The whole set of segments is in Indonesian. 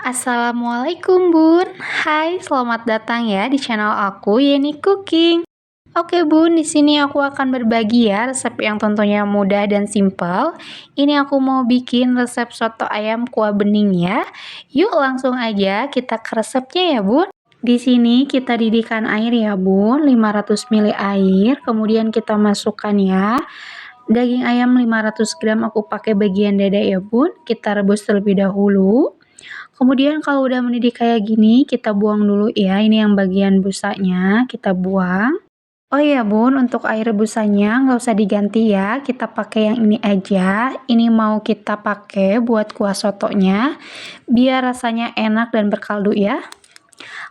Assalamualaikum Bun. Hai, selamat datang ya di channel aku Yeni Cooking. Oke Bun, di sini aku akan berbagi ya resep yang tentunya mudah dan simpel. Ini aku mau bikin resep soto ayam kuah bening ya. Yuk langsung aja kita ke resepnya ya Bun. Di sini kita didihkan air ya Bun, 500 ml air, kemudian kita masukkan ya. Daging ayam 500 gram aku pakai bagian dada ya Bun. Kita rebus terlebih dahulu. Kemudian kalau udah mendidih kayak gini, kita buang dulu ya. Ini yang bagian busanya, kita buang. Oh iya Bun, untuk air rebusannya nggak usah diganti ya. Kita pakai yang ini aja. Ini mau kita pakai buat kuah sotonya, biar rasanya enak dan berkaldu ya.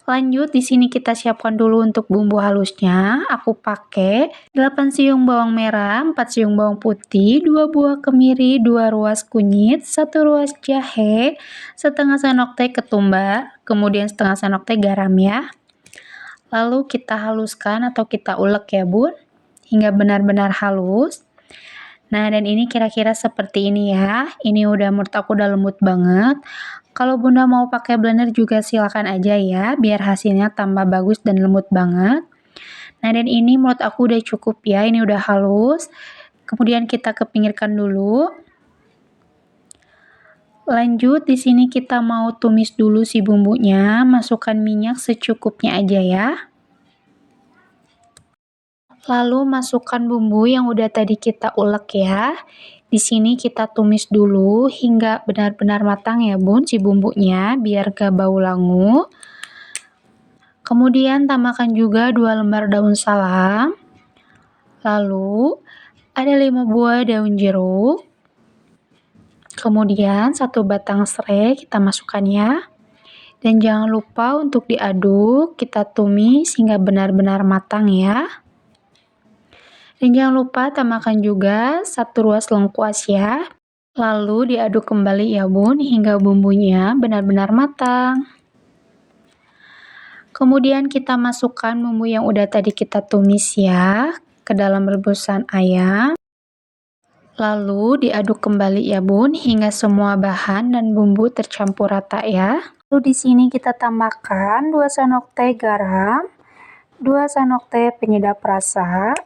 Lanjut, di sini kita siapkan dulu untuk bumbu halusnya. Aku pakai 8 siung bawang merah, 4 siung bawang putih, 2 buah kemiri, 2 ruas kunyit, 1 ruas jahe, setengah sendok teh ketumbar, kemudian setengah sendok teh garam ya. Lalu kita haluskan atau kita ulek ya Bun, hingga benar-benar halus. Nah, dan ini kira-kira seperti ini ya. Ini udah menurut aku udah lembut banget. Kalau Bunda mau pakai blender juga silakan aja ya, biar hasilnya tambah bagus dan lembut banget. Nah, dan ini menurut aku udah cukup ya, ini udah halus. Kemudian kita kepinggirkan dulu. Lanjut, di sini kita mau tumis dulu si bumbunya, masukkan minyak secukupnya aja ya. Lalu masukkan bumbu yang udah tadi kita ulek ya. Di sini kita tumis dulu hingga benar-benar matang ya Bun si bumbunya, biar gak bau langu. Kemudian tambahkan juga 2 lembar daun salam. Lalu ada 5 buah daun jeruk. Kemudian 1 batang serai kita masukkan ya. Dan jangan lupa untuk diaduk, kita tumis hingga benar-benar matang ya. Dan jangan lupa tambahkan juga 1 ruas lengkuas ya. Lalu diaduk kembali ya Bun hingga bumbunya benar-benar matang. Kemudian kita masukkan bumbu yang udah tadi kita tumis ya ke dalam rebusan ayam. Lalu diaduk kembali ya Bun hingga semua bahan dan bumbu tercampur rata ya. Lalu di sini kita tambahkan 2 sendok teh garam, 2 sendok teh penyedap rasa.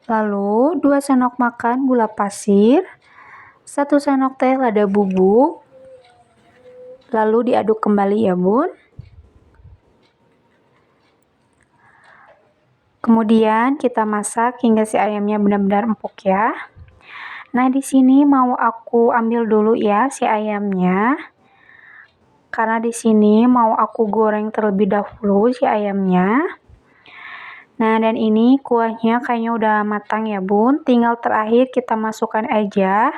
Lalu 2 sendok makan gula pasir, 1 sendok teh lada bubuk. Lalu diaduk kembali ya Bun. Kemudian kita masak hingga si ayamnya benar-benar empuk ya. Nah, di sini mau aku ambil dulu ya si ayamnya. Karena di sini mau aku goreng terlebih dahulu si ayamnya. Nah, dan ini kuahnya kayaknya udah matang ya Bun. Tinggal terakhir kita masukkan aja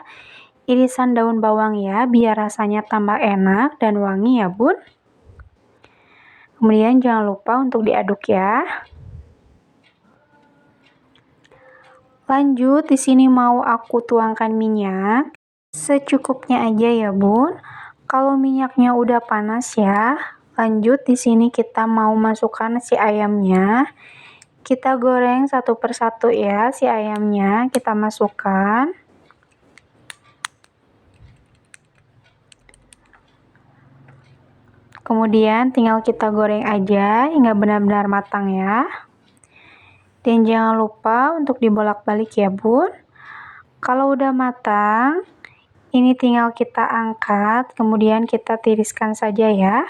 irisan daun bawang ya, biar rasanya tambah enak dan wangi ya Bun. Kemudian jangan lupa untuk diaduk ya. Lanjut, di sini mau aku tuangkan minyak secukupnya aja ya Bun. Kalau minyaknya udah panas ya, lanjut di sini kita mau masukkan si ayamnya. Kita goreng satu persatu ya si ayamnya, kita masukkan. Kemudian tinggal kita goreng aja hingga benar-benar matang ya. Dan jangan lupa untuk dibolak-balik ya Bun. Kalau udah matang, ini tinggal kita angkat, kemudian kita tiriskan saja ya.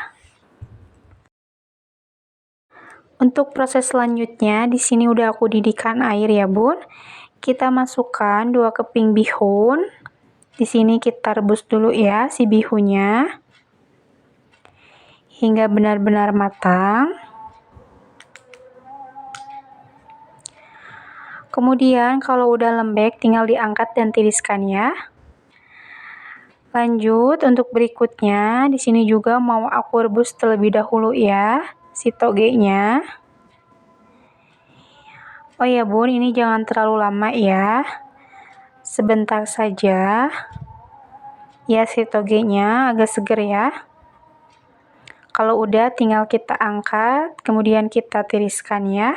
Untuk proses selanjutnya, di sini udah aku didihkan air ya Bun. Kita masukkan 2 keping bihun. Di sini kita rebus dulu ya si bihunnya hingga benar-benar matang. Kemudian kalau udah lembek tinggal diangkat dan tiriskan ya. Lanjut untuk berikutnya, di sini juga mau aku rebus terlebih dahulu ya si togenya. Oh ya Bun, ini jangan terlalu lama ya. Sebentar saja. Ya, si togenya agak seger ya. Kalau udah tinggal kita angkat, kemudian kita tiriskan ya.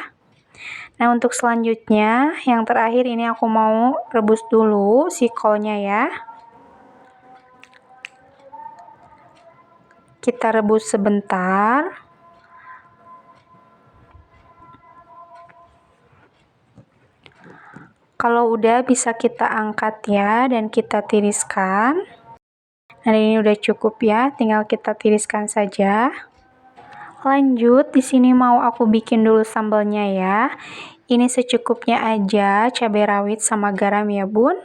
Nah, untuk selanjutnya, yang terakhir ini aku mau rebus dulu si kolnya ya. kita rebus sebentar. Kalau udah bisa kita angkat ya dan kita tiriskan. Nah, ini udah cukup ya, tinggal kita tiriskan saja. Lanjut, di sini mau aku bikin dulu sambalnya ya. Ini secukupnya aja, cabai rawit sama garam ya, Bun.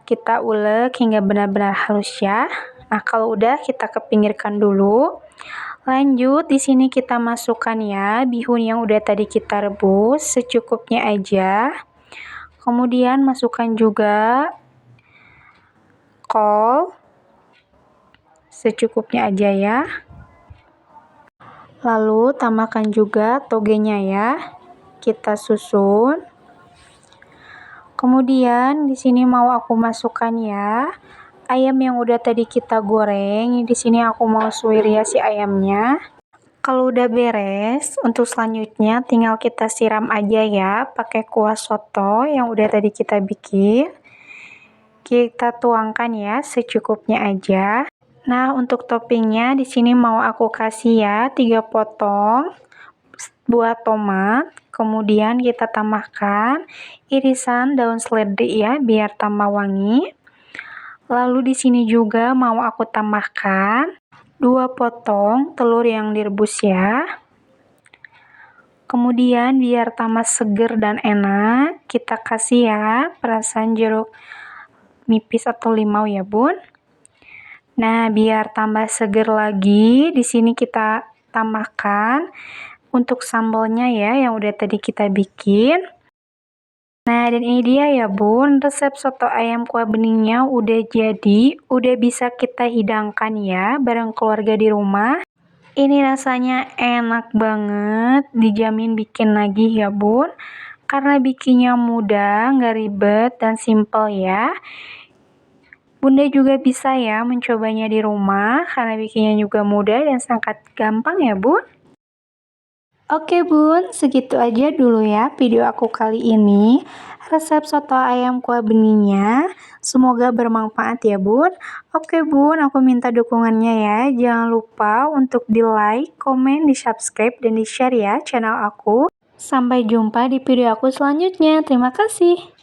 Kita ulek hingga benar-benar halus ya. Nah, kalau udah kita kepinggirkan dulu. Lanjut, di sini kita masukkan ya bihun yang udah tadi kita rebus secukupnya aja. Kemudian masukkan juga kol secukupnya aja ya. Lalu tambahkan juga togenya ya. Kita susun. Kemudian di sini mau aku masukkan ya ayam yang udah tadi kita goreng. Di sini aku mau suwir ya si ayamnya. Kalau udah beres, untuk selanjutnya tinggal kita siram aja ya pakai kuah soto yang udah tadi kita bikin. Kita tuangkan ya secukupnya aja. Nah, untuk toppingnya di sini mau aku kasih ya 3 potong buah tomat. Kemudian kita tambahkan irisan daun seledri ya biar tambah wangi. Lalu di sini juga mau aku tambahkan 2 potong telur yang direbus ya. Kemudian biar tambah seger dan enak, kita kasih ya perasan jeruk nipis atau limau ya, Bun. Nah, biar tambah seger lagi, di sini kita tambahkan untuk sambalnya ya yang udah tadi kita bikin. Nah, dan ini dia ya, Bun, resep soto ayam kuah beningnya udah jadi, udah bisa kita hidangkan ya bareng keluarga di rumah. Ini rasanya enak banget, dijamin bikin lagi ya, Bun. Karena bikinnya mudah, nggak ribet, dan simple ya. Bunda juga bisa ya mencobanya di rumah, karena bikinnya juga mudah dan sangat gampang ya, Bun. Oke Bun, segitu aja dulu ya video aku kali ini. Resep soto ayam kuah beningnya. Semoga bermanfaat ya Bun. Oke Bun, aku minta dukungannya ya. Jangan lupa untuk di like, komen, di subscribe, dan di share ya channel aku. Sampai jumpa di video aku selanjutnya. Terima kasih.